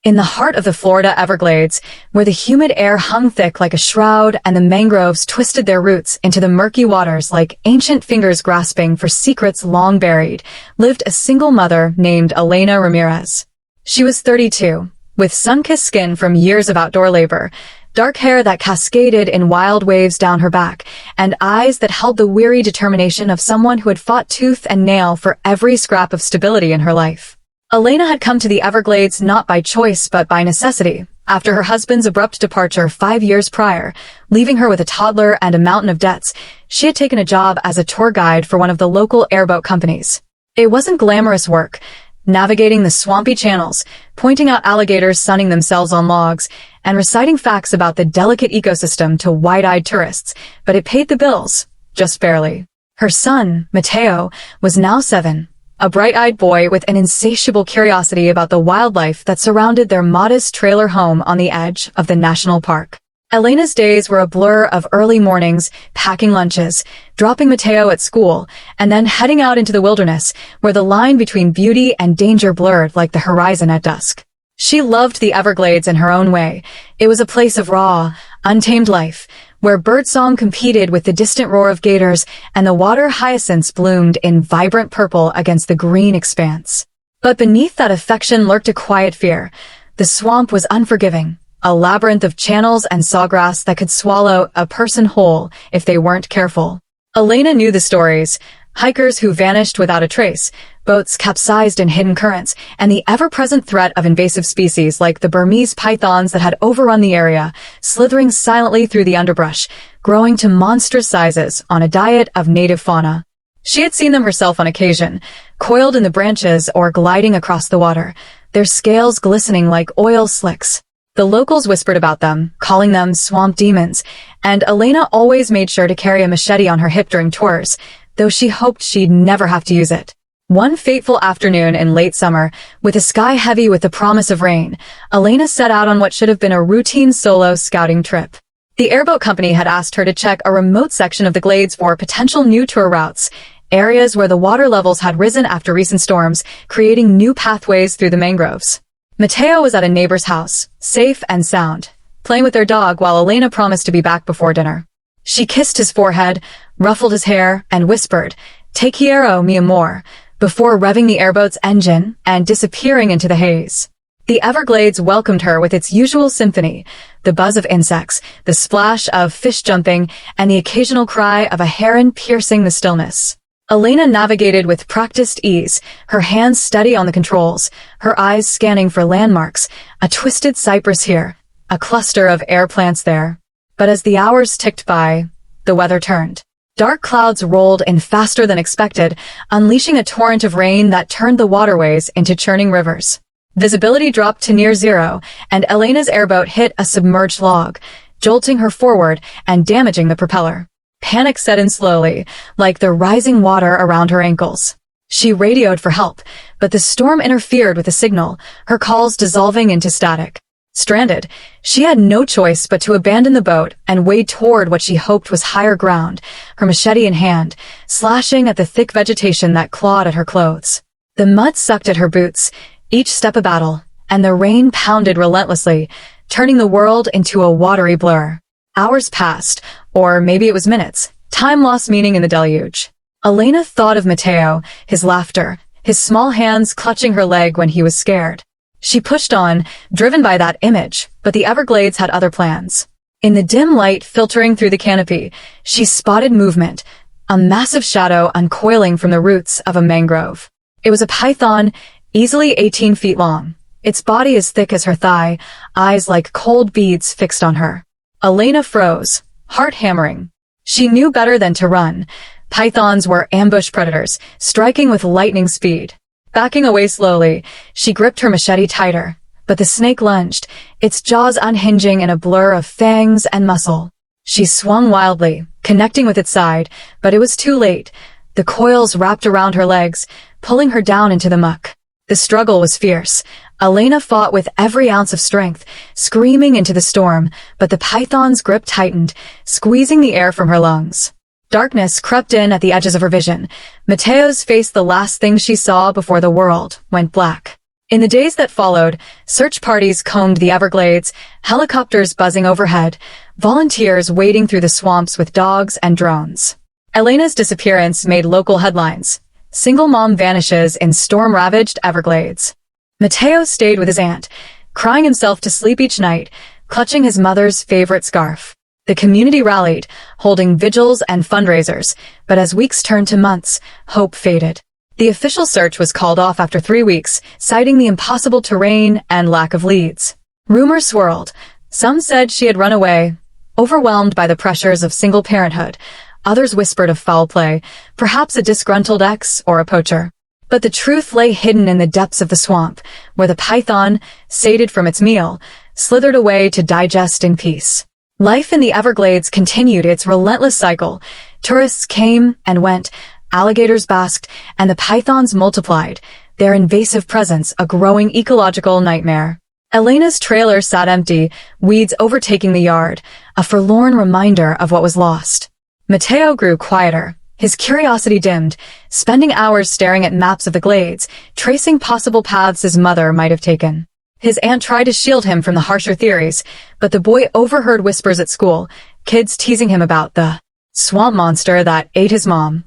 In the heart of the Florida Everglades, where the humid air hung thick like a shroud and the mangroves twisted their roots into the murky waters like ancient fingers grasping for secrets long buried, lived a single mother named Elena Ramirez. She was 32, with sun-kissed skin from years of outdoor labor, dark hair that cascaded in wild waves down her back, and eyes that held the weary determination of someone who had fought tooth and nail for every scrap of stability in her life. Elena had come to the Everglades not by choice but by necessity, after her husband's abrupt departure 5 years prior. Leaving her with a toddler and a mountain of debts, she had taken a job as a tour guide for one of the local airboat companies. It wasn't glamorous work, navigating the swampy channels, pointing out alligators sunning themselves on logs, and reciting facts about the delicate ecosystem to wide-eyed tourists, but it paid the bills, just barely. Her son, Mateo, was now 7. A bright-eyed boy with an insatiable curiosity about the wildlife that surrounded their modest trailer home on the edge of the national park. Elena's days were a blur of early mornings, packing lunches, dropping Mateo at school, and then heading out into the wilderness, where the line between beauty and danger blurred like the horizon at dusk. She loved the Everglades in her own way. It was a place of raw, untamed life, where birdsong competed with the distant roar of gators and the water hyacinths bloomed in vibrant purple against the green expanse. But beneath that affection lurked a quiet fear. The swamp was unforgiving, a labyrinth of channels and sawgrass that could swallow a person whole if they weren't careful. Elena knew the stories. Hikers who vanished without a trace, boats capsized in hidden currents, and the ever-present threat of invasive species like the Burmese pythons that had overrun the area, slithering silently through the underbrush, growing to monstrous sizes on a diet of native fauna. She had seen them herself on occasion, coiled in the branches or gliding across the water, their scales glistening like oil slicks. The locals whispered about them, calling them swamp demons, and Elena always made sure to carry a machete on her hip during tours, though she hoped she'd never have to use it. One fateful afternoon in late summer, with a sky heavy with the promise of rain, Elena set out on what should have been a routine solo scouting trip. The airboat company had asked her to check a remote section of the Glades for potential new tour routes, areas where the water levels had risen after recent storms, creating new pathways through the mangroves. Mateo was at a neighbor's house, safe and sound, playing with their dog while Elena promised to be back before dinner. She kissed his forehead, ruffled his hair, and whispered, "Te quiero, mi amor," before revving the airboat's engine and disappearing into the haze. The Everglades welcomed her with its usual symphony, the buzz of insects, the splash of fish jumping, and the occasional cry of a heron piercing the stillness. Elena navigated with practiced ease, her hands steady on the controls, her eyes scanning for landmarks, a twisted cypress here, a cluster of air plants there. But as the hours ticked by, the weather turned. Dark clouds rolled in faster than expected, unleashing a torrent of rain that turned the waterways into churning rivers. Visibility dropped to near zero, and Elena's airboat hit a submerged log, jolting her forward and damaging the propeller. Panic set in slowly, like the rising water around her ankles. She radioed for help, but the storm interfered with the signal, her calls dissolving into static. Stranded, she had no choice but to abandon the boat and wade toward what she hoped was higher ground, her machete in hand, slashing at the thick vegetation that clawed at her clothes. The mud sucked at her boots, each step a battle, and the rain pounded relentlessly, turning the world into a watery blur. Hours passed, or maybe it was minutes. Time lost meaning in the deluge. Elena thought of Mateo, his laughter, his small hands clutching her leg when he was scared. She pushed on, driven by that image, but the Everglades had other plans. In the dim light filtering through the canopy, she spotted movement, a massive shadow uncoiling from the roots of a mangrove. It was a python, easily 18 feet long, its body as thick as her thigh, eyes like cold beads fixed on her. Elena froze, heart hammering. She knew better than to run. Pythons were ambush predators, striking with lightning speed. Backing away slowly, she gripped her machete tighter, but the snake lunged, its jaws unhinging in a blur of fangs and muscle. She swung wildly, connecting with its side, but it was too late. The coils wrapped around her legs, pulling her down into the muck. The struggle was fierce. Elena fought with every ounce of strength, screaming into the storm, but the python's grip tightened, squeezing the air from her lungs. Darkness crept in at the edges of her vision. Mateo's face, the last thing she saw before the world went black. In the days that followed, search parties combed the Everglades, helicopters buzzing overhead, volunteers wading through the swamps with dogs and drones. Elena's disappearance made local headlines. Single mom vanishes in storm-ravaged Everglades. Mateo stayed with his aunt, crying himself to sleep each night, clutching his mother's favorite scarf. The community rallied, holding vigils and fundraisers, but as weeks turned to months, hope faded. The official search was called off after 3 weeks, citing the impossible terrain and lack of leads. Rumors swirled. Some said she had run away, overwhelmed by the pressures of single parenthood. Others whispered of foul play, perhaps a disgruntled ex or a poacher. But the truth lay hidden in the depths of the swamp, where the python, sated from its meal, slithered away to digest in peace. Life in the Everglades continued its relentless cycle. Tourists came and went, alligators basked, and the pythons multiplied, their invasive presence a growing ecological nightmare. Elena's trailer sat empty, weeds overtaking the yard, a forlorn reminder of what was lost. Mateo grew quieter, his curiosity dimmed, spending hours staring at maps of the glades, tracing possible paths his mother might have taken. His aunt tried to shield him from the harsher theories, but the boy overheard whispers at school, kids teasing him about the swamp monster that ate his mom.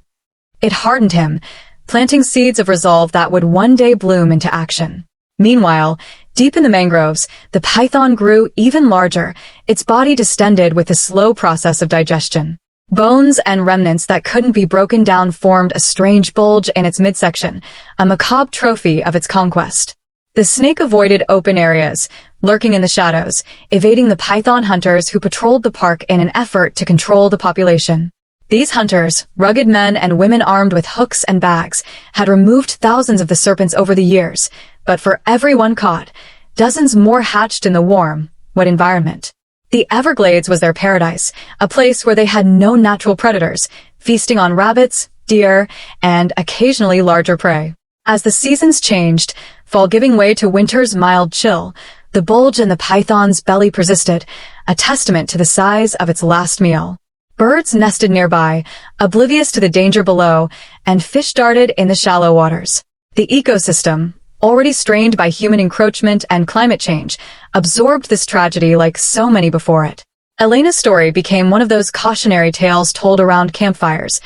It hardened him, planting seeds of resolve that would one day bloom into action. Meanwhile, deep in the mangroves, the python grew even larger, its body distended with the slow process of digestion. Bones and remnants that couldn't be broken down formed a strange bulge in its midsection, a macabre trophy of its conquest. The snake avoided open areas, lurking in the shadows, evading the python hunters who patrolled the park in an effort to control the population. These hunters, rugged men and women armed with hooks and bags, had removed thousands of the serpents over the years, but for every one caught, dozens more hatched in the warm, wet environment. The Everglades was their paradise, a place where they had no natural predators, feasting on rabbits, deer, and occasionally larger prey. As the seasons changed, fall giving way to winter's mild chill, the bulge in the python's belly persisted, a testament to the size of its last meal. Birds nested nearby, oblivious to the danger below, and fish darted in the shallow waters. The ecosystem, already strained by human encroachment and climate change, absorbed this tragedy like so many before it. Elena's story became one of those cautionary tales told around campfires.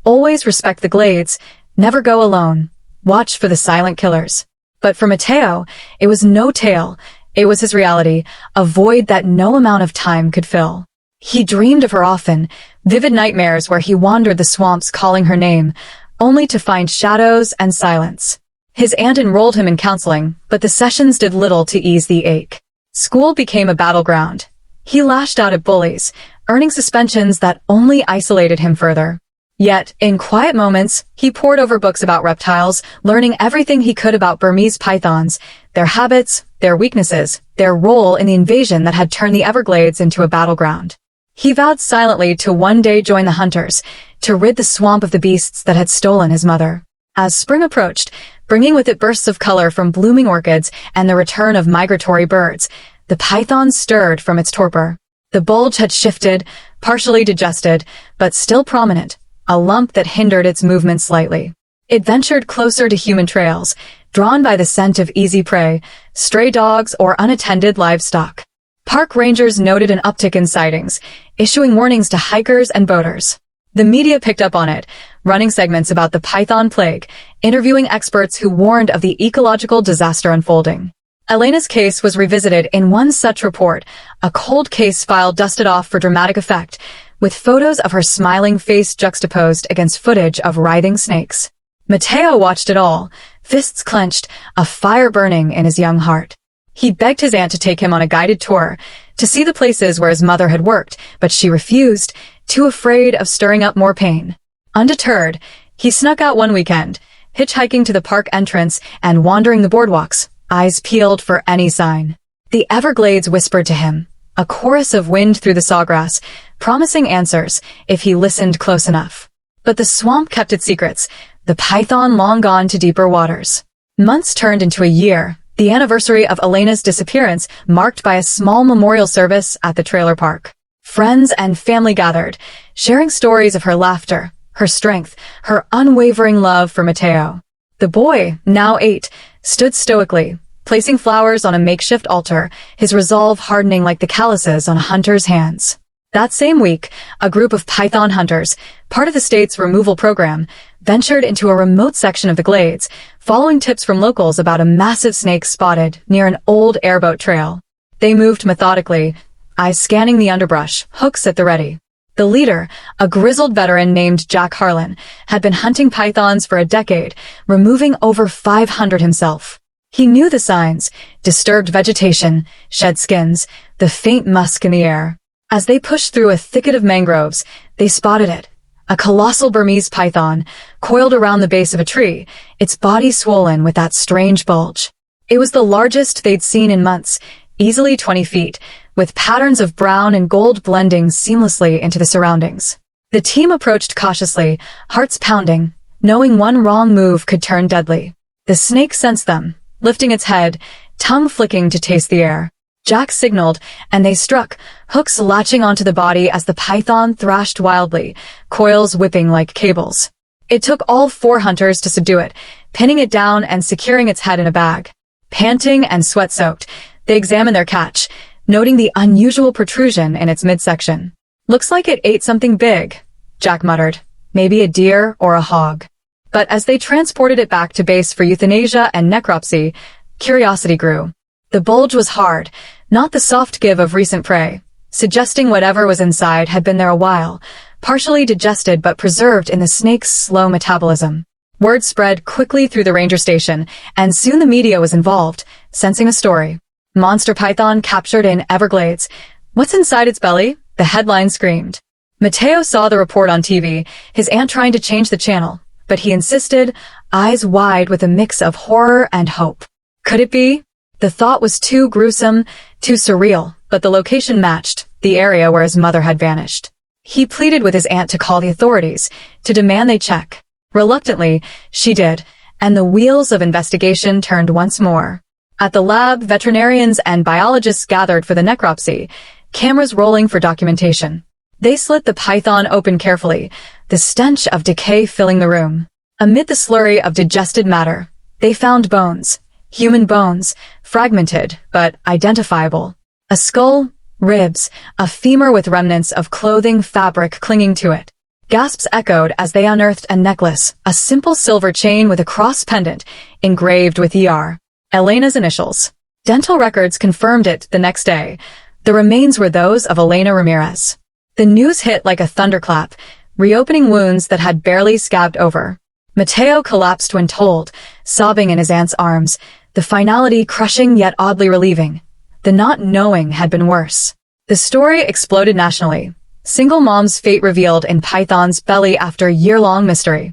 Always respect the glades, never go alone, watch for the silent killers. But for Mateo, it was no tale, it was his reality, a void that no amount of time could fill. He dreamed of her often, vivid nightmares where he wandered the swamps calling her name, only to find shadows and silence. His aunt enrolled him in counseling, but the sessions did little to ease the ache. School became a battleground. He lashed out at bullies, earning suspensions that only isolated him further. Yet, in quiet moments, he pored over books about reptiles, learning everything he could about Burmese pythons, their habits, their weaknesses, their role in the invasion that had turned the Everglades into a battleground. He vowed silently to one day join the hunters, to rid the swamp of the beasts that had stolen his mother. As spring approached, bringing with it bursts of color from blooming orchids and the return of migratory birds, the python stirred from its torpor. The bulge had shifted, partially digested, but still prominent, a lump that hindered its movement slightly. It ventured closer to human trails, drawn by the scent of easy prey, stray dogs or unattended livestock. Park rangers noted an uptick in sightings, issuing warnings to hikers and boaters. The media picked up on it, running segments about the python plague, interviewing experts who warned of the ecological disaster unfolding. Elena's case was revisited in one such report, a cold case file dusted off for dramatic effect, with photos of her smiling face juxtaposed against footage of writhing snakes. Mateo watched it all, fists clenched, a fire burning in his young heart. He begged his aunt to take him on a guided tour, to see the places where his mother had worked, but she refused, too afraid of stirring up more pain. Undeterred, he snuck out one weekend, hitchhiking to the park entrance and wandering the boardwalks, eyes peeled for any sign. The Everglades whispered to him, a chorus of wind through the sawgrass, promising answers if he listened close enough. But the swamp kept its secrets, the python long gone to deeper waters. Months turned into a year, the anniversary of Elena's disappearance marked by a small memorial service at the trailer park. Friends and family gathered, sharing stories of her laughter, her strength, her unwavering love for Mateo. The boy, now 8, stood stoically, placing flowers on a makeshift altar, his resolve hardening like the calluses on a hunter's hands. That same week, a group of python hunters, part of the state's removal program, ventured into a remote section of the glades, following tips from locals about a massive snake spotted near an old airboat trail. They moved methodically, eyes scanning the underbrush, hooks at the ready. The leader, a grizzled veteran named Jack Harlan, had been hunting pythons for a decade, removing over 500 himself. He knew the signs: disturbed vegetation, shed skins, the faint musk in the air. As they pushed through a thicket of mangroves, they spotted it. A colossal Burmese python, coiled around the base of a tree, its body swollen with that strange bulge. It was the largest they'd seen in months, easily 20 feet, with patterns of brown and gold blending seamlessly into the surroundings. The team approached cautiously, hearts pounding, knowing one wrong move could turn deadly. The snake sensed them, lifting its head, tongue flicking to taste the air. Jack signaled, and they struck, hooks latching onto the body as the python thrashed wildly, coils whipping like cables. It took all 4 hunters to subdue it, pinning it down and securing its head in a bag. Panting and sweat-soaked, they examined their catch, noting the unusual protrusion in its midsection. "Looks like it ate something big," Jack muttered. "Maybe a deer or a hog." But as they transported it back to base for euthanasia and necropsy, curiosity grew. The bulge was hard, not the soft give of recent prey, suggesting whatever was inside had been there a while, partially digested but preserved in the snake's slow metabolism. Word spread quickly through the ranger station, and soon the media was involved, sensing a story. "Monster python captured in Everglades. What's inside its belly?" the headline screamed. Mateo saw the report on TV, his aunt trying to change the channel, but he insisted, eyes wide with a mix of horror and hope. Could it be? The thought was too gruesome, too surreal, but the location matched, the area where his mother had vanished. He pleaded with his aunt to call the authorities, to demand they check. Reluctantly, she did, and the wheels of investigation turned once more. At the lab, veterinarians and biologists gathered for the necropsy, cameras rolling for documentation. They slit the python open carefully, the stench of decay filling the room. Amid the slurry of digested matter, they found bones, human bones, fragmented but identifiable. A skull, ribs, a femur with remnants of clothing fabric clinging to it. Gasps echoed as they unearthed a necklace, a simple silver chain with a cross pendant, engraved with ER. Elena's initials. Dental records confirmed it the next day. The remains were those of Elena Ramirez. The news hit like a thunderclap, reopening wounds that had barely scabbed over. Mateo collapsed when told, sobbing in his aunt's arms, the finality crushing yet oddly relieving. The not knowing had been worse. The story exploded nationally. Single mom's fate revealed in python's belly after year-long mystery.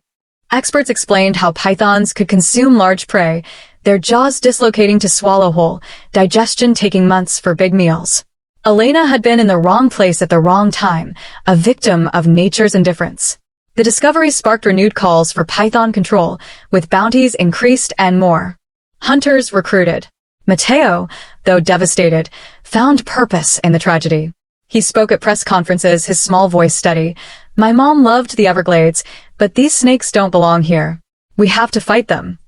Experts explained how pythons could consume large prey, their jaws dislocating to swallow whole, digestion taking months for big meals. Elena had been in the wrong place at the wrong time, a victim of nature's indifference. The discovery sparked renewed calls for python control, with bounties increased and more. Hunters recruited. Mateo, though devastated, found purpose in the tragedy. He spoke at press conferences, his small voice steady. "My mom loved the Everglades, but these snakes don't belong here. We have to fight them."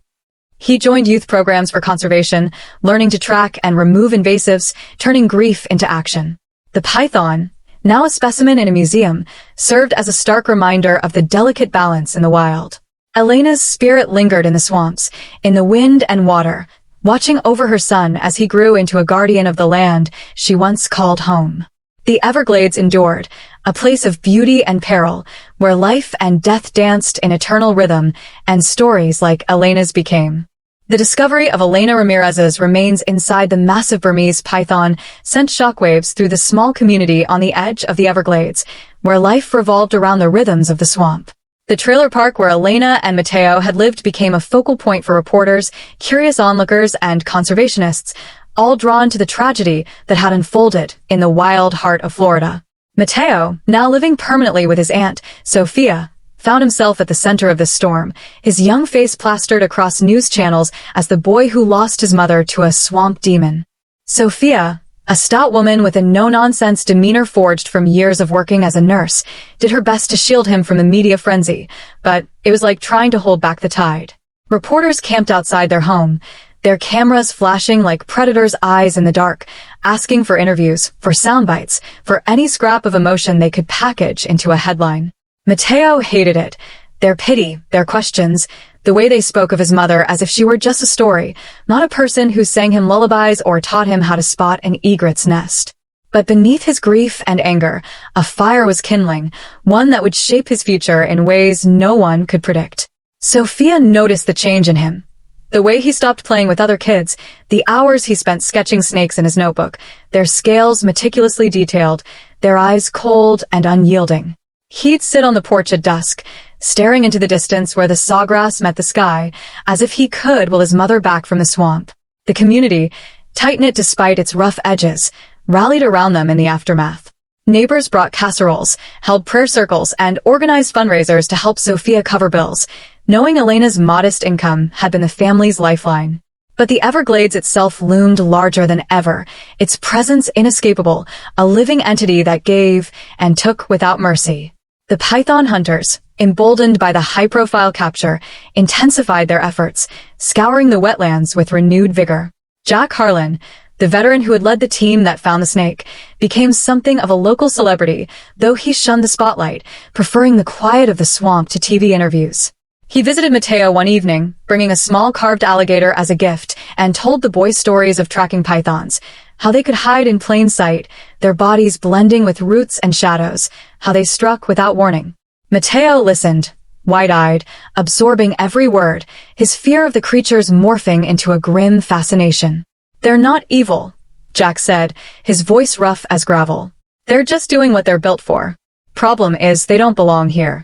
He joined youth programs for conservation, learning to track and remove invasives, turning grief into action. The python, now a specimen in a museum, served as a stark reminder of the delicate balance in the wild. Elena's spirit lingered in the swamps, in the wind and water, watching over her son as he grew into a guardian of the land she once called home. The Everglades endured, a place of beauty and peril, where life and death danced in eternal rhythm, and stories like Elena's became. The discovery of Elena Ramirez's remains inside the massive Burmese python sent shockwaves through the small community on the edge of the Everglades, where life revolved around the rhythms of the swamp. The trailer park where Elena and Mateo had lived became a focal point for reporters, curious onlookers, and conservationists, all drawn to the tragedy that had unfolded in the wild heart of Florida. Mateo, now living permanently with his aunt, Sophia, found himself at the center of the storm, his young face plastered across news channels as the boy who lost his mother to a swamp demon. Sophia, a stout woman with a no-nonsense demeanor forged from years of working as a nurse, did her best to shield him from the media frenzy, but it was like trying to hold back the tide. Reporters camped outside their home, their cameras flashing like predators' eyes in the dark, asking for interviews, for sound bites, for any scrap of emotion they could package into a headline. Mateo hated it. Their pity, their questions, the way they spoke of his mother as if she were just a story, not a person who sang him lullabies or taught him how to spot an egret's nest. But beneath his grief and anger, a fire was kindling, one that would shape his future in ways no one could predict. Sophia noticed the change in him. The way he stopped playing with other kids, the hours he spent sketching snakes in his notebook, their scales meticulously detailed, their eyes cold and unyielding. He'd sit on the porch at dusk, staring into the distance where the sawgrass met the sky, as if he could will his mother back from the swamp. The community, tight-knit despite its rough edges, rallied around them in the aftermath. Neighbors brought casseroles, held prayer circles, and organized fundraisers to help Sophia cover bills, knowing Elena's modest income had been the family's lifeline. But the Everglades itself loomed larger than ever, its presence inescapable, a living entity that gave and took without mercy. The python hunters, emboldened by the high-profile capture, intensified their efforts, scouring the wetlands with renewed vigor. Jack Harlan, the veteran who had led the team that found the snake, became something of a local celebrity, though he shunned the spotlight, preferring the quiet of the swamp to TV interviews. He visited Mateo one evening, bringing a small carved alligator as a gift, and told the boys stories of tracking pythons, how they could hide in plain sight, their bodies blending with roots and shadows, how they struck without warning. Mateo listened, wide-eyed, absorbing every word, his fear of the creatures morphing into a grim fascination. "They're not evil," Jack said, his voice rough as gravel. "They're just doing what they're built for. Problem is, they don't belong here."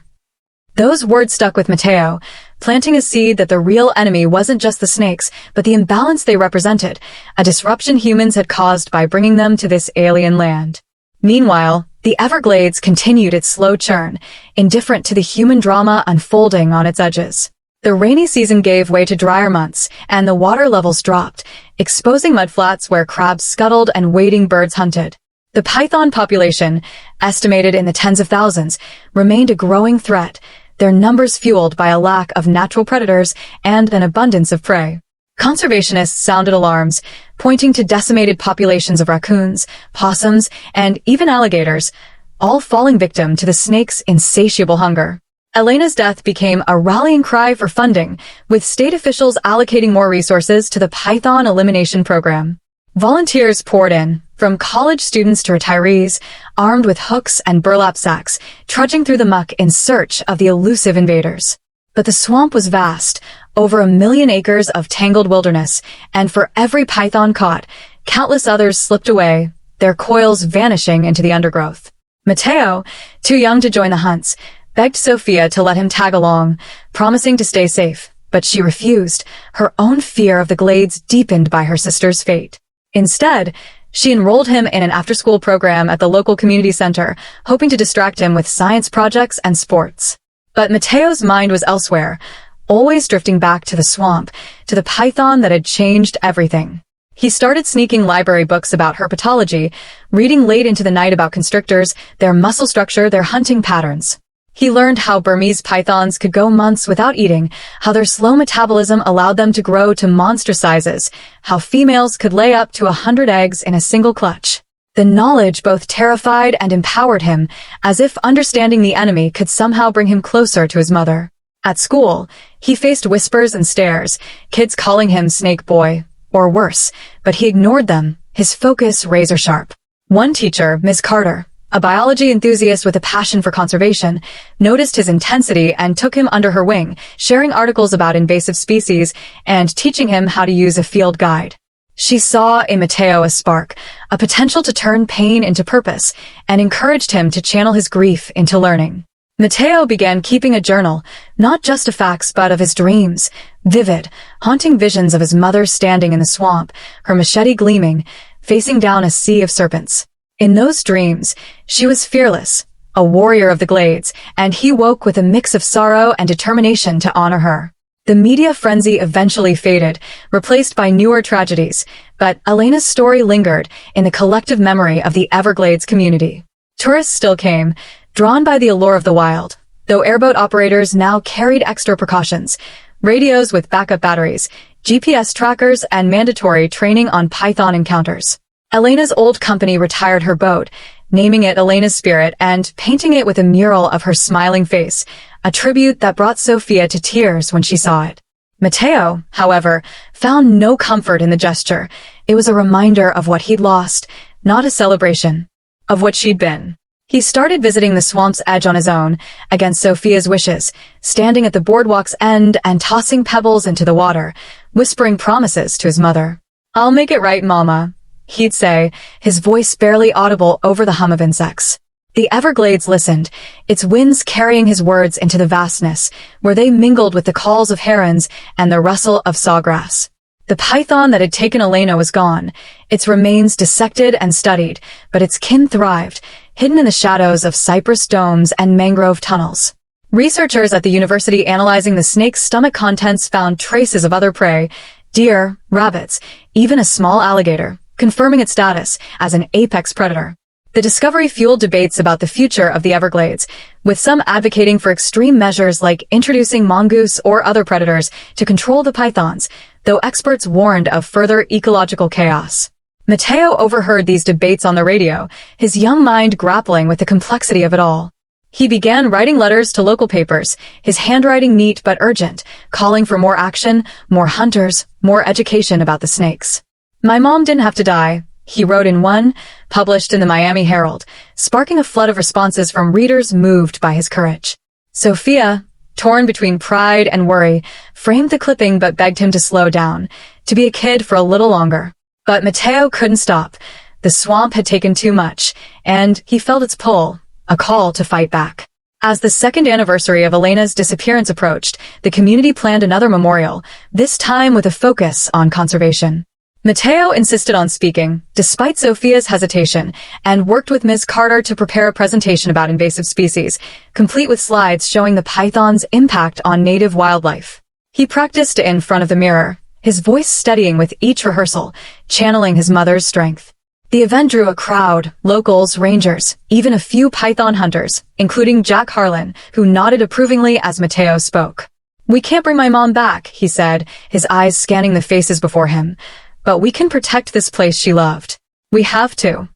Those words stuck with Mateo, planting a seed that the real enemy wasn't just the snakes, but the imbalance they represented, a disruption humans had caused by bringing them to this alien land. Meanwhile, the Everglades continued its slow churn, indifferent to the human drama unfolding on its edges. The rainy season gave way to drier months, and the water levels dropped, exposing mudflats where crabs scuttled and wading birds hunted. The python population, estimated in the tens of thousands, remained a growing threat, their numbers fueled by a lack of natural predators and an abundance of prey. Conservationists sounded alarms, pointing to decimated populations of raccoons, possums, and even alligators, all falling victim to the snake's insatiable hunger. Elena's death became a rallying cry for funding, with state officials allocating more resources to the python elimination program. Volunteers poured in, from college students to retirees, armed with hooks and burlap sacks, trudging through the muck in search of the elusive invaders. But the swamp was vast, over 1 million acres of tangled wilderness, and for every python caught, countless others slipped away, their coils vanishing into the undergrowth. Mateo, too young to join the hunts, begged Sophia to let him tag along, promising to stay safe, but she refused, her own fear of the glades deepened by her sister's fate. Instead, she enrolled him in an after-school program at the local community center, hoping to distract him with science projects and sports. But Mateo's mind was elsewhere, always drifting back to the swamp, to the python that had changed everything. He started sneaking library books about herpetology, reading late into the night about constrictors, their muscle structure, their hunting patterns. He learned how Burmese pythons could go months without eating, how their slow metabolism allowed them to grow to monster sizes, how females could lay up to 100 eggs in a single clutch. The knowledge both terrified and empowered him, as if understanding the enemy could somehow bring him closer to his mother. At school, he faced whispers and stares, kids calling him Snake Boy, or worse, but he ignored them, his focus razor-sharp. One teacher, Miss Carter, a biology enthusiast with a passion for conservation, noticed his intensity and took him under her wing, sharing articles about invasive species and teaching him how to use a field guide. She saw in Mateo a spark, a potential to turn pain into purpose, and encouraged him to channel his grief into learning. Mateo began keeping a journal, not just of facts but of his dreams, vivid, haunting visions of his mother standing in the swamp, her machete gleaming, facing down a sea of serpents. In those dreams, she was fearless, a warrior of the glades, and he woke with a mix of sorrow and determination to honor her. The media frenzy eventually faded, replaced by newer tragedies, but Elena's story lingered in the collective memory of the Everglades community. Tourists still came, drawn by the allure of the wild, though airboat operators now carried extra precautions, radios with backup batteries, GPS trackers, and mandatory training on python encounters. Elena's old company retired her boat, naming it Elena's Spirit and painting it with a mural of her smiling face, a tribute that brought Sophia to tears when she saw it. Matteo, however, found no comfort in the gesture. It was a reminder of what he'd lost, not a celebration of what she'd been. He started visiting the swamp's edge on his own, against Sophia's wishes, standing at the boardwalk's end and tossing pebbles into the water, whispering promises to his mother. "I'll make it right, Mama," he'd say, his voice barely audible over the hum of insects. The Everglades listened, its winds carrying his words into the vastness, where they mingled with the calls of herons and the rustle of sawgrass. The python that had taken Elena was gone, its remains dissected and studied, but its kin thrived, hidden in the shadows of cypress domes and mangrove tunnels. Researchers at the university analyzing the snake's stomach contents found traces of other prey, deer, rabbits, even a small alligator, confirming its status as an apex predator. The discovery fueled debates about the future of the Everglades, with some advocating for extreme measures like introducing mongoose or other predators to control the pythons, though experts warned of further ecological chaos. Matteo overheard these debates on the radio, his young mind grappling with the complexity of it all. He began writing letters to local papers, his handwriting neat but urgent, calling for more action, more hunters, more education about the snakes. "My mom didn't have to die," he wrote in one, published in the Miami Herald, sparking a flood of responses from readers moved by his courage. Sophia, torn between pride and worry, framed the clipping but begged him to slow down, to be a kid for a little longer. But Matteo couldn't stop. The swamp had taken too much, and he felt its pull, a call to fight back. As the second anniversary of Elena's disappearance approached, the community planned another memorial, this time with a focus on conservation. Matteo insisted on speaking, despite Sophia's hesitation, and worked with Ms. Carter to prepare a presentation about invasive species, complete with slides showing the python's impact on native wildlife. He practiced in front of the mirror, his voice steadying with each rehearsal, channeling his mother's strength. The event drew a crowd, locals, rangers, even a few python hunters, including Jack Harlan, who nodded approvingly as Matteo spoke. "We can't bring my mom back," he said, his eyes scanning the faces before him. "But we can protect this place she loved. We have to."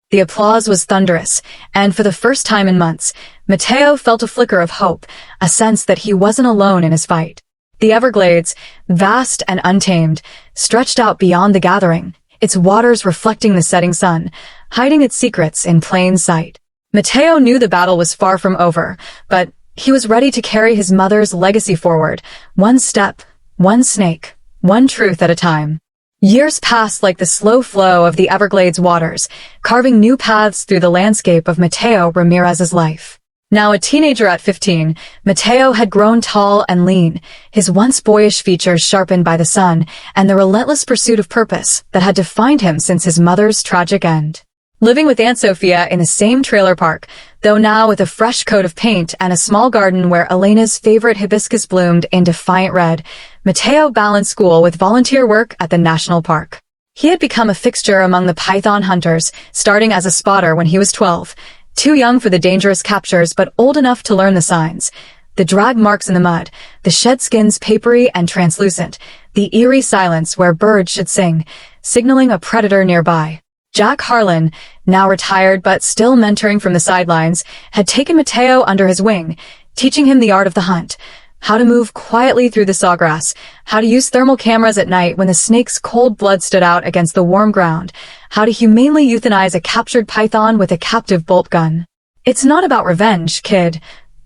The applause was thunderous, and for the first time in months, Matteo felt a flicker of hope, a sense that he wasn't alone in his fight. The Everglades, vast and untamed, stretched out beyond the gathering, its waters reflecting the setting sun, hiding its secrets in plain sight. Matteo knew the battle was far from over, but he was ready to carry his mother's legacy forward, one step, one snake, one truth at a time. Years passed like the slow flow of the Everglades waters, carving new paths through the landscape of Matteo Ramirez's life. Now a teenager at 15, Matteo had grown tall and lean, his once boyish features sharpened by the sun and the relentless pursuit of purpose that had defined him since his mother's tragic end. Living with Aunt Sophia in the same trailer park, though now with a fresh coat of paint and a small garden where Elena's favorite hibiscus bloomed in defiant red, Matteo balanced school with volunteer work at the national park. He had become a fixture among the python hunters, starting as a spotter when he was 12, too young for the dangerous captures but old enough to learn the signs. The drag marks in the mud, the shed skins papery and translucent, the eerie silence where birds should sing, signaling a predator nearby. Jack Harlan, now retired but still mentoring from the sidelines, had taken Matteo under his wing, teaching him the art of the hunt, how to move quietly through the sawgrass, how to use thermal cameras at night when the snake's cold blood stood out against the warm ground, how to humanely euthanize a captured python with a captive bolt gun. "It's not about revenge, kid,"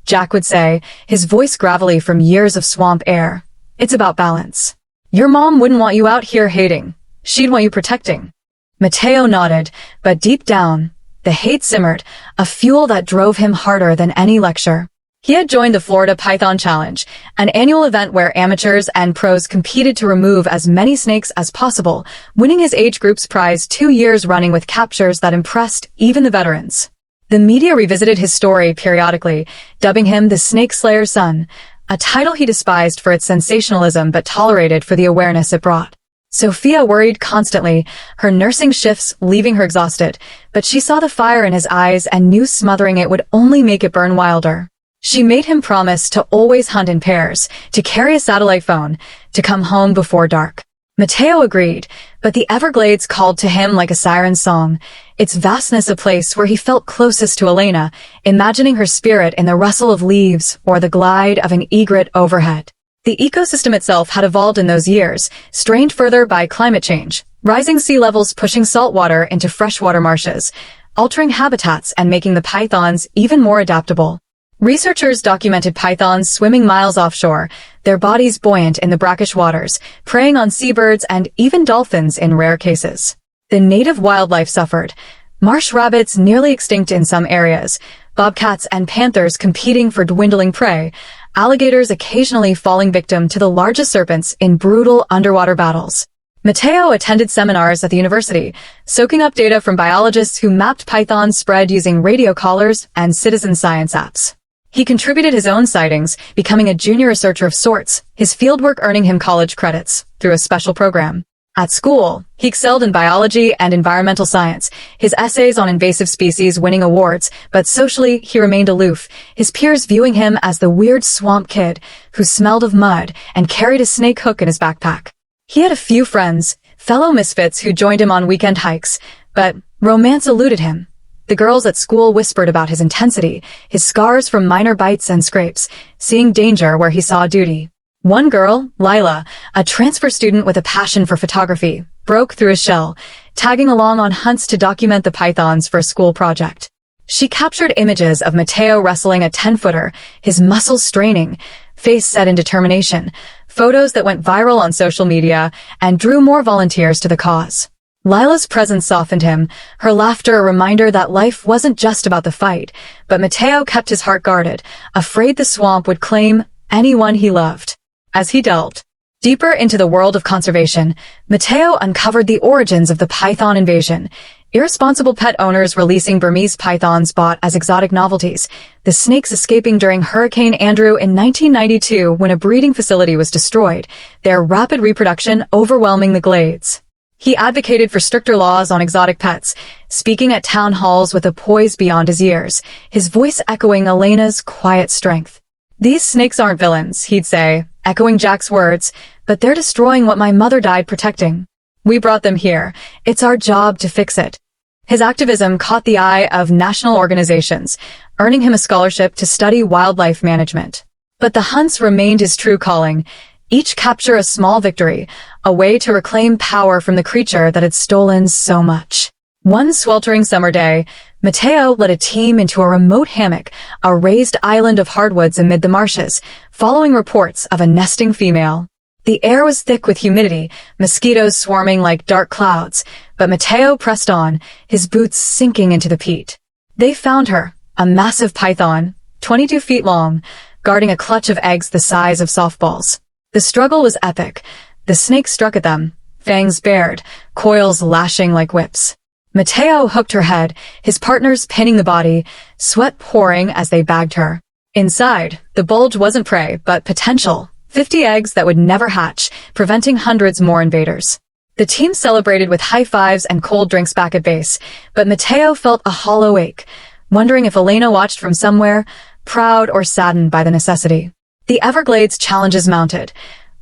Jack would say, his voice gravelly from years of swamp air. "It's about balance. Your mom wouldn't want you out here hating. She'd want you protecting." Matteo nodded, but deep down, the hate simmered, a fuel that drove him harder than any lecture. He had joined the Florida Python Challenge, an annual event where amateurs and pros competed to remove as many snakes as possible, winning his age group's prize 2 years running with captures that impressed even the veterans. The media revisited his story periodically, dubbing him the Snake Slayer's son, a title he despised for its sensationalism but tolerated for the awareness it brought. Sophia worried constantly, her nursing shifts leaving her exhausted, but she saw the fire in his eyes and knew smothering it would only make it burn wilder. She made him promise to always hunt in pairs, to carry a satellite phone, to come home before dark. Mateo agreed, but the Everglades called to him like a siren's song, its vastness a place where he felt closest to Elena, imagining her spirit in the rustle of leaves or the glide of an egret overhead. The ecosystem itself had evolved in those years, strained further by climate change, rising sea levels pushing saltwater into freshwater marshes, altering habitats and making the pythons even more adaptable. Researchers documented pythons swimming miles offshore, their bodies buoyant in the brackish waters, preying on seabirds and even dolphins in rare cases. The native wildlife suffered. Marsh rabbits nearly extinct in some areas, bobcats and panthers competing for dwindling prey, alligators occasionally falling victim to the largest serpents in brutal underwater battles. Mateo attended seminars at the university, soaking up data from biologists who mapped pythons spread using radio collars and citizen science apps. He contributed his own sightings, becoming a junior researcher of sorts, his fieldwork earning him college credits through a special program. At school, he excelled in biology and environmental science, his essays on invasive species winning awards, but socially he remained aloof, his peers viewing him as the weird swamp kid who smelled of mud and carried a snake hook in his backpack. He had a few friends, fellow misfits who joined him on weekend hikes, but romance eluded him. The girls at school whispered about his intensity, his scars from minor bites and scrapes, seeing danger where he saw duty. One girl, Lila, a transfer student with a passion for photography, broke through his shell, tagging along on hunts to document the pythons for a school project. She captured images of Mateo wrestling a 10-footer, his muscles straining, face set in determination, photos that went viral on social media and drew more volunteers to the cause. Lila's presence softened him, her laughter a reminder that life wasn't just about the fight, but Mateo kept his heart guarded, afraid the swamp would claim anyone he loved. As he delved deeper into the world of conservation, Mateo uncovered the origins of the python invasion. Irresponsible pet owners releasing Burmese pythons bought as exotic novelties, the snakes escaping during Hurricane Andrew in 1992 when a breeding facility was destroyed, their rapid reproduction overwhelming the glades. He advocated for stricter laws on exotic pets, speaking at town halls with a poise beyond his years, his voice echoing Elena's quiet strength. "These snakes aren't villains," he'd say, echoing Jack's words, "but they're destroying what my mother died protecting. We brought them here. It's our job to fix it." His activism caught the eye of national organizations, earning him a scholarship to study wildlife management. But the hunts remained his true calling, each capture a small victory, a way to reclaim power from the creature that had stolen so much. One sweltering summer day, Mateo led a team into a remote hammock, a raised island of hardwoods amid the marshes, following reports of a nesting female. The air was thick with humidity, mosquitoes swarming like dark clouds, but Mateo pressed on, his boots sinking into the peat. They found her, a massive python, 22 feet long, guarding a clutch of eggs the size of softballs. The struggle was epic. The snake struck at them, fangs bared, coils lashing like whips. Mateo hooked her head, his partners pinning the body, sweat pouring as they bagged her. Inside, the Bulge wasn't prey, but potential. 50 eggs that would never hatch, preventing hundreds more invaders. The team celebrated with high fives and cold drinks back at base, but Mateo felt a hollow ache, wondering if Elena watched from somewhere, proud or saddened by the necessity. The Everglades challenges mounted.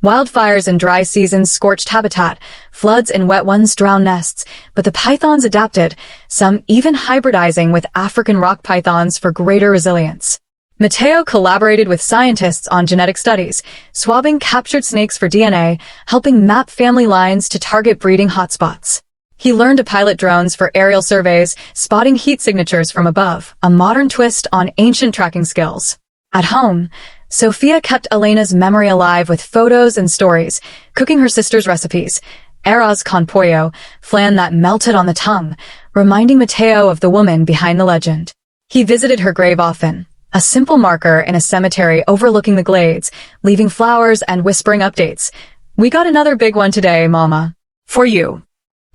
Wildfires in dry seasons scorched habitat, floods in wet ones drowned nests, but the pythons adapted, some even hybridizing with African rock pythons for greater resilience. Mateo collaborated with scientists on genetic studies, swabbing captured snakes for DNA, helping map family lines to target breeding hotspots. He learned to pilot drones for aerial surveys, spotting heat signatures from above, a modern twist on ancient tracking skills. At home, Sophia kept Elena's memory alive with photos and stories, cooking her sister's recipes, arroz con pollo, flan that melted on the tongue, reminding Mateo of the woman behind the legend. He visited her grave often, a simple marker in a cemetery overlooking the glades, leaving flowers and whispering updates. "We got another big one today, Mama. For you."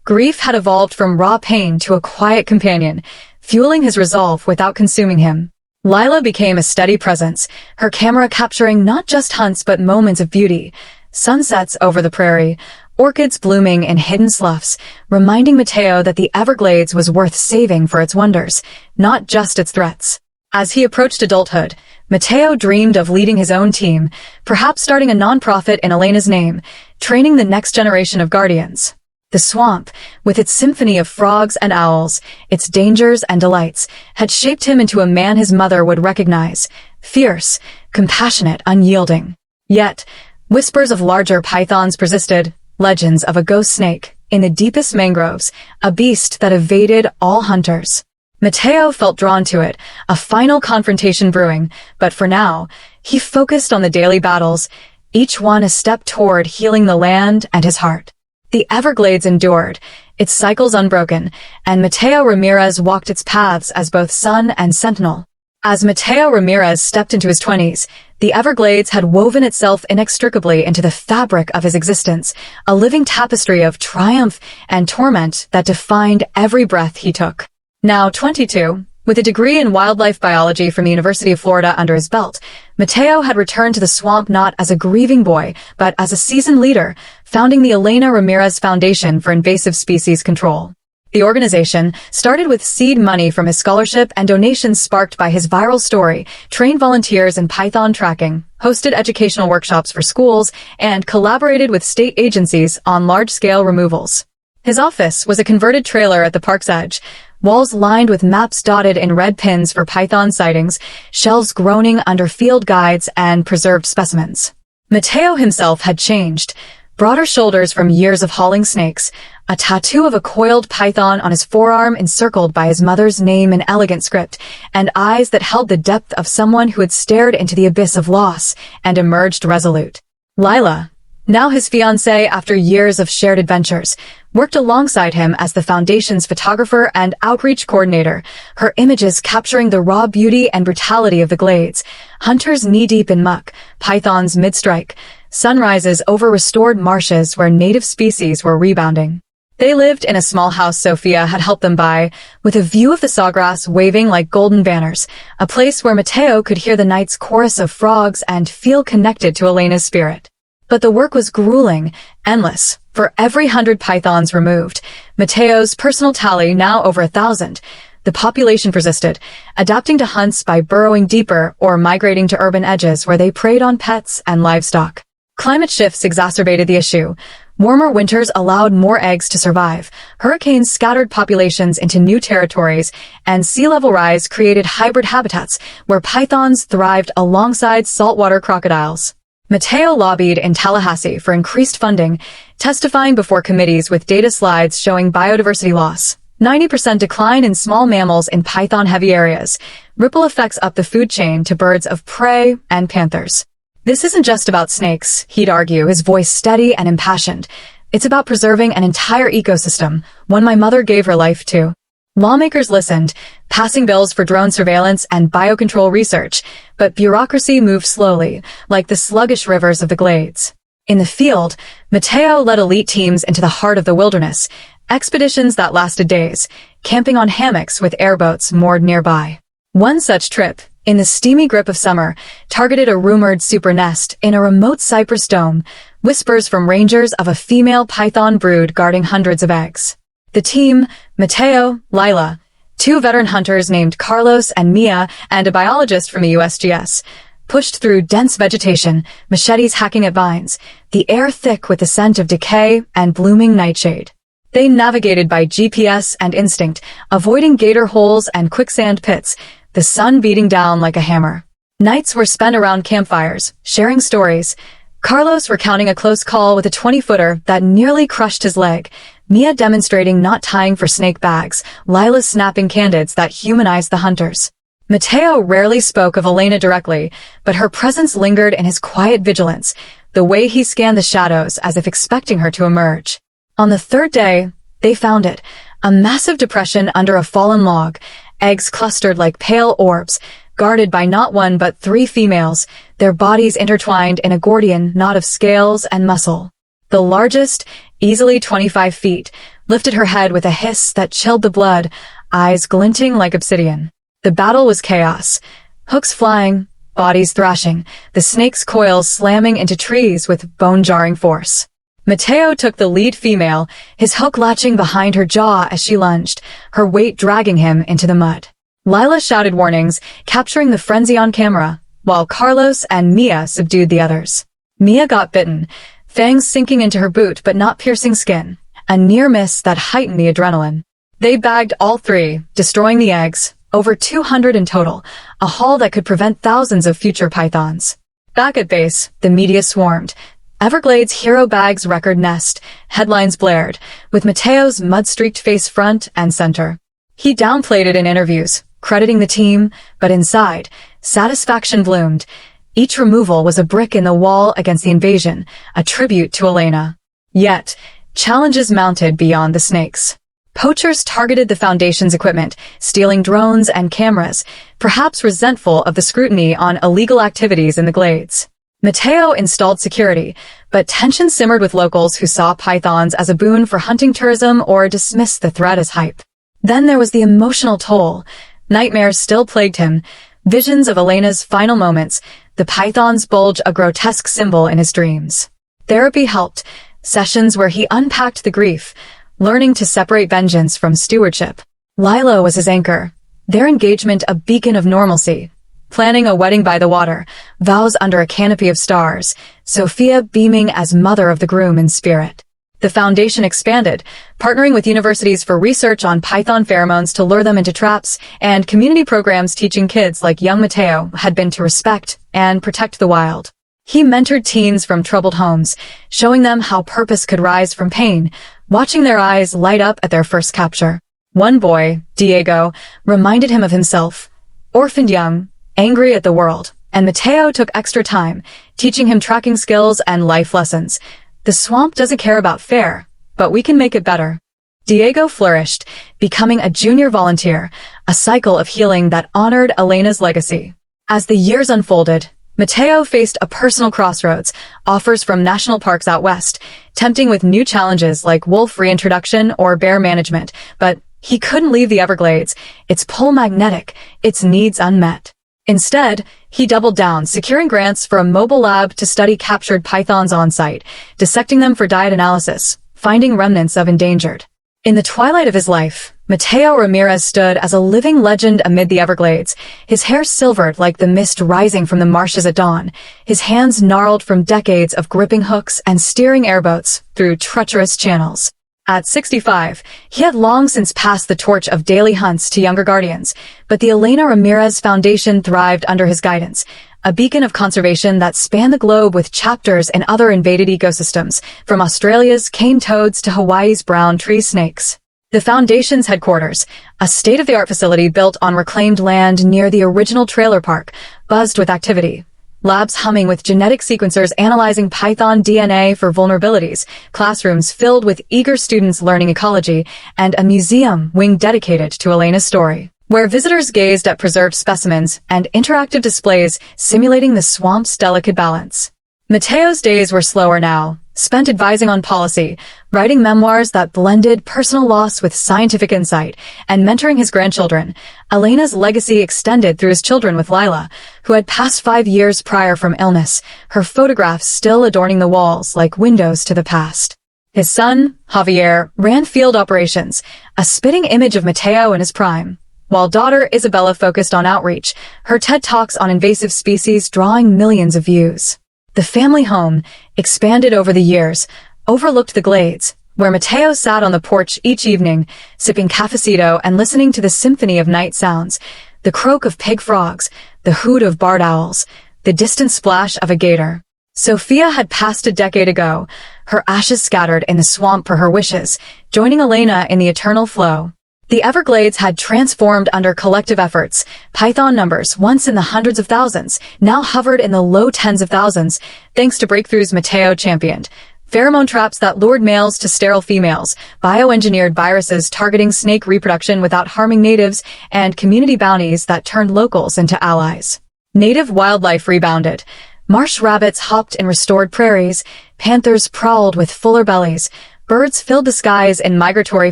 Grief had evolved from raw pain to a quiet companion, fueling his resolve without consuming him. Lila became a steady presence, her camera capturing not just hunts but moments of beauty, sunsets over the prairie, orchids blooming in hidden sloughs, reminding Mateo that the Everglades was worth saving for its wonders, not just its threats. As he approached adulthood, Mateo dreamed of leading his own team, perhaps starting a nonprofit in Elena's name, training the next generation of guardians. The swamp, with its symphony of frogs and owls, its dangers and delights, had shaped him into a man his mother would recognize, fierce, compassionate, unyielding. Yet, whispers of larger pythons persisted, legends of a ghost snake, in the deepest mangroves, a beast that evaded all hunters. Mateo felt drawn to it, a final confrontation brewing, but for now, he focused on the daily battles, each one a step toward healing the land and his heart. The Everglades endured, its cycles unbroken, and Mateo Ramirez walked its paths as both son and sentinel. As Mateo Ramirez stepped into his 20s, the Everglades had woven itself inextricably into the fabric of his existence, a living tapestry of triumph and torment that defined every breath he took. Now 22, with a degree in wildlife biology from the University of Florida under his belt, Mateo had returned to the swamp not as a grieving boy, but as a seasoned leader, founding the Elena Ramirez Foundation for Invasive Species Control. The organization, started with seed money from his scholarship and donations sparked by his viral story, trained volunteers in python tracking, hosted educational workshops for schools, and collaborated with state agencies on large-scale removals. His office was a converted trailer at the park's edge, walls lined with maps dotted in red pins for python sightings, shelves groaning under field guides and preserved specimens. Mateo himself had changed. Broader shoulders from years of hauling snakes, a tattoo of a coiled python on his forearm encircled by his mother's name in elegant script, and eyes that held the depth of someone who had stared into the abyss of loss and emerged resolute. Lila, now his fiancée after years of shared adventures, worked alongside him as the foundation's photographer and outreach coordinator, her images capturing the raw beauty and brutality of the glades, hunters knee-deep in muck, pythons mid-strike, sunrises over restored marshes where native species were rebounding. They lived in a small house Sophia had helped them buy, with a view of the sawgrass waving like golden banners, a place where Mateo could hear the night's chorus of frogs and feel connected to Elena's spirit. But the work was grueling, endless. For every 100 pythons removed, Mateo's personal tally now over 1,000, the population persisted, adapting to hunts by burrowing deeper or migrating to urban edges where they preyed on pets and livestock. Climate shifts exacerbated the issue. Warmer winters allowed more eggs to survive, hurricanes scattered populations into new territories, and sea level rise created hybrid habitats where pythons thrived alongside saltwater crocodiles. Mateo lobbied in Tallahassee for increased funding, testifying before committees with data slides showing biodiversity loss, 90% decline in small mammals in python-heavy areas, ripple effects up the food chain to birds of prey and panthers. This isn't just about snakes, he'd argue, his voice steady and impassioned. It's about preserving an entire ecosystem, one my mother gave her life to. Lawmakers listened, passing bills for drone surveillance and biocontrol research, but bureaucracy moved slowly, like the sluggish rivers of the glades. In the field, Mateo led elite teams into the heart of the wilderness, expeditions that lasted days, camping on hammocks with airboats moored nearby. One such trip, in the steamy grip of summer, targeted a rumored super nest in a remote cypress dome, whispers from rangers of a female python brood guarding hundreds of eggs. The team, Mateo, Lila, 2 veteran hunters named Carlos and Mia, and a biologist from the USGS, pushed through dense vegetation, machetes hacking at vines, the air thick with the scent of decay and blooming nightshade. They navigated by GPS and instinct, avoiding gator holes and quicksand pits, the sun beating down like a hammer. Nights were spent around campfires, sharing stories. Carlos recounting a close call with a 20-footer that nearly crushed his leg, Mia demonstrating not tying for snake bags, Lila snapping candids that humanized the hunters. Mateo rarely spoke of Elena directly, but her presence lingered in his quiet vigilance, the way he scanned the shadows as if expecting her to emerge. On the 3rd day, they found it, a massive depression under a fallen log, eggs clustered like pale orbs, guarded by not 1 but 3 females, their bodies intertwined in a Gordian knot of scales and muscle. The largest, easily 25 feet, lifted her head with a hiss that chilled the blood, eyes glinting like obsidian. The battle was chaos. Hooks flying, bodies thrashing, the snake's coils slamming into trees with bone-jarring force. Mateo took the lead female, his hook latching behind her jaw as she lunged, her weight dragging him into the mud. Lila shouted warnings, capturing the frenzy on camera, while Carlos and Mia subdued the others. Mia got bitten, fangs sinking into her boot but not piercing skin, a near miss that heightened the adrenaline. They bagged all three, destroying the eggs, over 200 in total, a haul that could prevent thousands of future pythons. Back at base, the media swarmed. Everglades hero bags record nest, headlines blared, with Mateo's mud-streaked face front and center. He downplayed it in interviews, crediting the team, but inside, satisfaction bloomed. Each removal was a brick in the wall against the invasion, a tribute to Elena. Yet, challenges mounted beyond the snakes. Poachers targeted the Foundation's equipment, stealing drones and cameras, perhaps resentful of the scrutiny on illegal activities in the glades. Mateo installed security, but tension simmered with locals who saw pythons as a boon for hunting tourism or dismissed the threat as hype. Then there was the emotional toll. Nightmares still plagued him. Visions of Elena's final moments, the python's bulge a grotesque symbol in his dreams. Therapy helped, sessions where he unpacked the grief, learning to separate vengeance from stewardship. Lila was his anchor, their engagement a beacon of normalcy. Planning a wedding by the water, vows under a canopy of stars, Sophia beaming as mother of the groom in spirit. The Foundation expanded, partnering with universities for research on python pheromones to lure them into traps, and community programs teaching kids like young Mateo had been to respect and protect the wild. He mentored teens from troubled homes, showing them how purpose could rise from pain, watching their eyes light up at their first capture. One boy, Diego, reminded him of himself, orphaned young, angry at the world, and Mateo took extra time, teaching him tracking skills and life lessons. The swamp doesn't care about fair, but we can make it better. Diego flourished, becoming a junior volunteer, a cycle of healing that honored Elena's legacy. As the years unfolded, Mateo faced a personal crossroads, offers from national parks out west, tempting with new challenges like wolf reintroduction or bear management, but he couldn't leave the Everglades, its pull magnetic, its needs unmet. Instead, he doubled down, securing grants for a mobile lab to study captured pythons on-site, dissecting them for diet analysis, finding remnants of endangered. In the twilight of his life, Mateo Ramirez stood as a living legend amid the Everglades, his hair silvered like the mist rising from the marshes at dawn, his hands gnarled from decades of gripping hooks and steering airboats through treacherous channels. At 65, he had long since passed the torch of daily hunts to younger guardians, but the Elena Ramirez Foundation thrived under his guidance, a beacon of conservation that spanned the globe with chapters in other invaded ecosystems, from Australia's cane toads to Hawaii's brown tree snakes. The Foundation's headquarters, a state-of-the-art facility built on reclaimed land near the original trailer park, buzzed with activity. Labs humming with genetic sequencers analyzing python DNA for vulnerabilities, classrooms filled with eager students learning ecology, and a museum wing dedicated to Elena's story, where visitors gazed at preserved specimens and interactive displays simulating the swamp's delicate balance. Mateo's days were slower now, spent advising on policy, writing memoirs that blended personal loss with scientific insight, and mentoring his grandchildren. Elena's legacy extended through his children with Lila, who had passed 5 years prior from illness, her photographs still adorning the walls like windows to the past. His son, Javier, ran field operations, a spitting image of Mateo in his prime, while daughter Isabella focused on outreach, her TED Talks on invasive species drawing millions of views. The family home, expanded over the years, overlooked the glades, where Mateo sat on the porch each evening, sipping cafecito and listening to the symphony of night sounds, the croak of pig frogs, the hoot of barred owls, the distant splash of a gator. Sophia had passed a decade ago, her ashes scattered in the swamp per her wishes, joining Elena in the eternal flow. The Everglades had transformed under collective efforts. Python numbers, once in the hundreds of thousands, now hovered in the low tens of thousands, thanks to breakthroughs Mateo championed. Pheromone traps that lured males to sterile females, bioengineered viruses targeting snake reproduction without harming natives, and community bounties that turned locals into allies. Native wildlife rebounded. Marsh rabbits hopped in restored prairies, panthers prowled with fuller bellies, birds filled the skies in migratory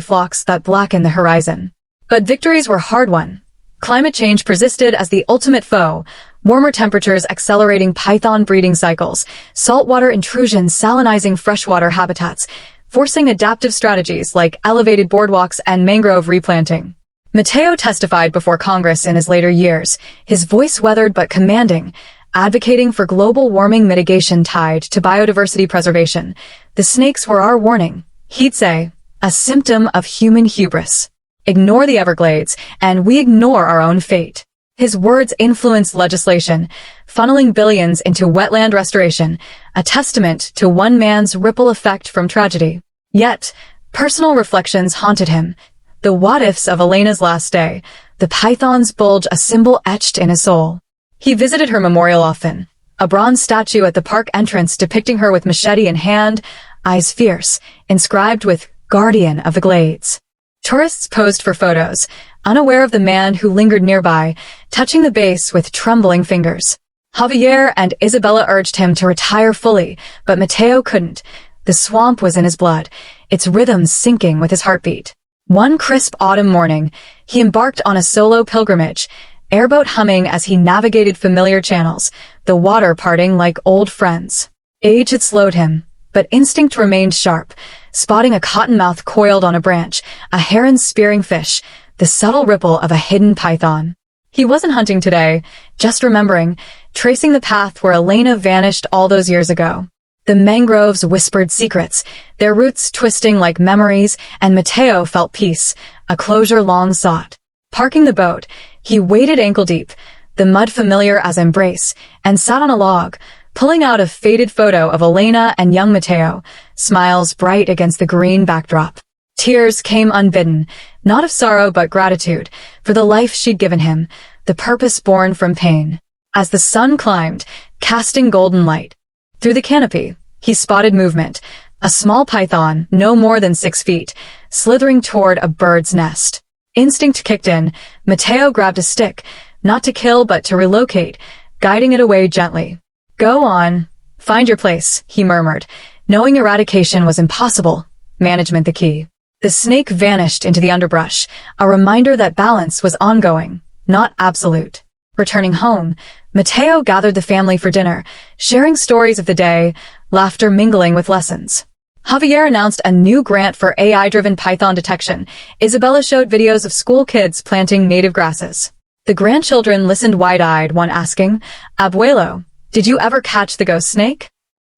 flocks that blackened the horizon. But victories were hard-won. Climate change persisted as the ultimate foe, warmer temperatures accelerating python breeding cycles, saltwater intrusion salinizing freshwater habitats, forcing adaptive strategies like elevated boardwalks and mangrove replanting. Mateo testified before Congress in his later years, his voice weathered but commanding, advocating for global warming mitigation tied to biodiversity preservation. The snakes were our warning, he'd say, a symptom of human hubris. Ignore the Everglades, and we ignore our own fate. His words influenced legislation, funneling billions into wetland restoration, a testament to one man's ripple effect from tragedy. Yet, personal reflections haunted him. The what-ifs of Elena's last day, the python's bulge a symbol etched in his soul. He visited her memorial often, a bronze statue at the park entrance depicting her with machete in hand, eyes fierce, inscribed with Guardian of the Glades. Tourists posed for photos, unaware of the man who lingered nearby, touching the base with trembling fingers. Javier and Isabella urged him to retire fully, but Mateo couldn't. The swamp was in his blood, its rhythms syncing with his heartbeat. One crisp autumn morning, he embarked on a solo pilgrimage, airboat humming as he navigated familiar channels, the water parting like old friends. Age had slowed him, but instinct remained sharp, spotting a cottonmouth coiled on a branch, a heron spearing fish, the subtle ripple of a hidden python. He wasn't hunting today, just remembering, tracing the path where Elena vanished all those years ago. The mangroves whispered secrets, their roots twisting like memories, and Mateo felt peace, a closure long sought. Parking the boat, he waded ankle-deep, the mud familiar as embrace, and sat on a log, pulling out a faded photo of Elena and young Mateo, smiles bright against the green backdrop. Tears came unbidden, not of sorrow but gratitude, for the life she'd given him, the purpose born from pain. As the sun climbed, casting golden light through the canopy, he spotted movement, a small python, no more than 6 feet, slithering toward a bird's nest. Instinct kicked in. Mateo grabbed a stick, not to kill but to relocate, guiding it away gently. Go on. Find your place, he murmured, knowing eradication was impossible, management the key. The snake vanished into the underbrush, a reminder that balance was ongoing, not absolute. Returning home, Mateo gathered the family for dinner, sharing stories of the day, laughter mingling with lessons. Javier announced a new grant for AI-driven python detection. Isabella showed videos of school kids planting native grasses. The grandchildren listened wide-eyed, one asking, Abuelo, did you ever catch the ghost snake?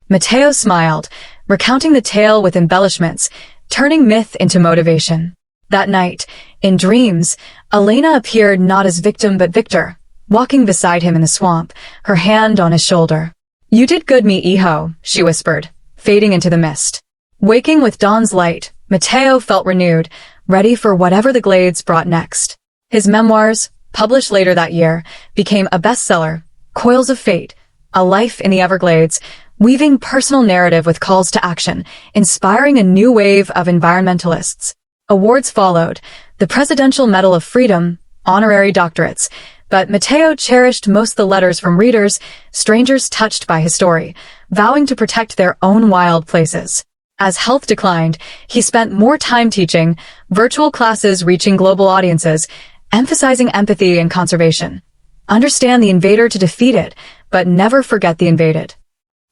Mateo smiled, recounting the tale with embellishments, turning myth into motivation. That night, in dreams, Elena appeared not as victim but victor, walking beside him in the swamp, her hand on his shoulder. You did good, mi hijo, she whispered, fading into the mist. Waking with dawn's light, Mateo felt renewed, ready for whatever the Glades brought next. His memoirs, published later that year, became a bestseller, Coils of Fate, A Life in the Everglades, weaving personal narrative with calls to action, inspiring a new wave of environmentalists. Awards followed, the Presidential Medal of Freedom, honorary doctorates, but Mateo cherished most the letters from readers, strangers touched by his story, vowing to protect their own wild places. As health declined, he spent more time teaching, virtual classes reaching global audiences, emphasizing empathy and conservation. Understand the invader to defeat it, but never forget the invaded.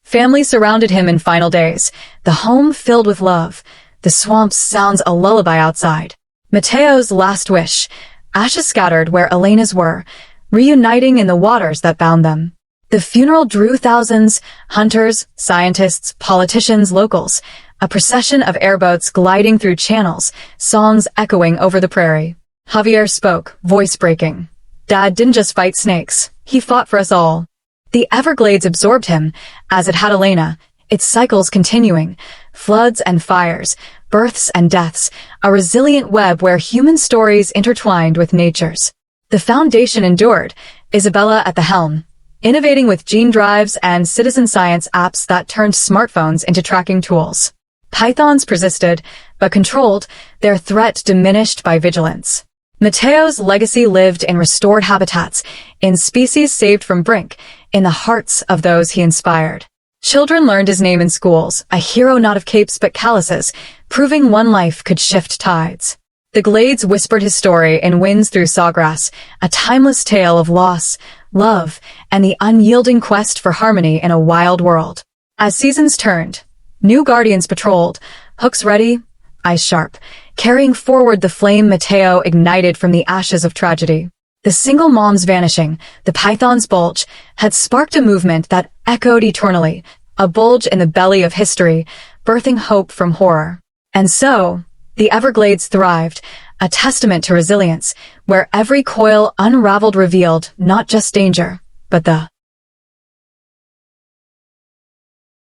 Family surrounded him in final days, the home filled with love, the swamp sounds a lullaby outside. Mateo's last wish, ashes scattered where Elena's were, reuniting in the waters that bound them. The funeral drew thousands, hunters, scientists, politicians, locals, a procession of airboats gliding through channels, songs echoing over the prairie. Javier spoke, voice breaking. Dad didn't just fight snakes, he fought for us all. The Everglades absorbed him, as it had Elena, its cycles continuing, floods and fires, births and deaths, a resilient web where human stories intertwined with nature's. The foundation endured, Isabella at the helm, innovating with gene drives and citizen science apps that turned smartphones into tracking tools. Pythons persisted, but controlled, their threat diminished by vigilance. Mateo's legacy lived in restored habitats, in species saved from brink, in the hearts of those he inspired. Children learned his name in schools, a hero not of capes but calluses, proving one life could shift tides. The Glades whispered his story in winds through sawgrass, a timeless tale of loss, love, and the unyielding quest for harmony in a wild world. As seasons turned, new guardians patrolled, hooks ready, eyes sharp, carrying forward the flame Mateo ignited from the ashes of tragedy. The single mom's vanishing, the python's bulge, had sparked a movement that echoed eternally, a bulge in the belly of history, birthing hope from horror. And so, the Everglades thrived, a testament to resilience, where every coil unraveled revealed not just danger, but the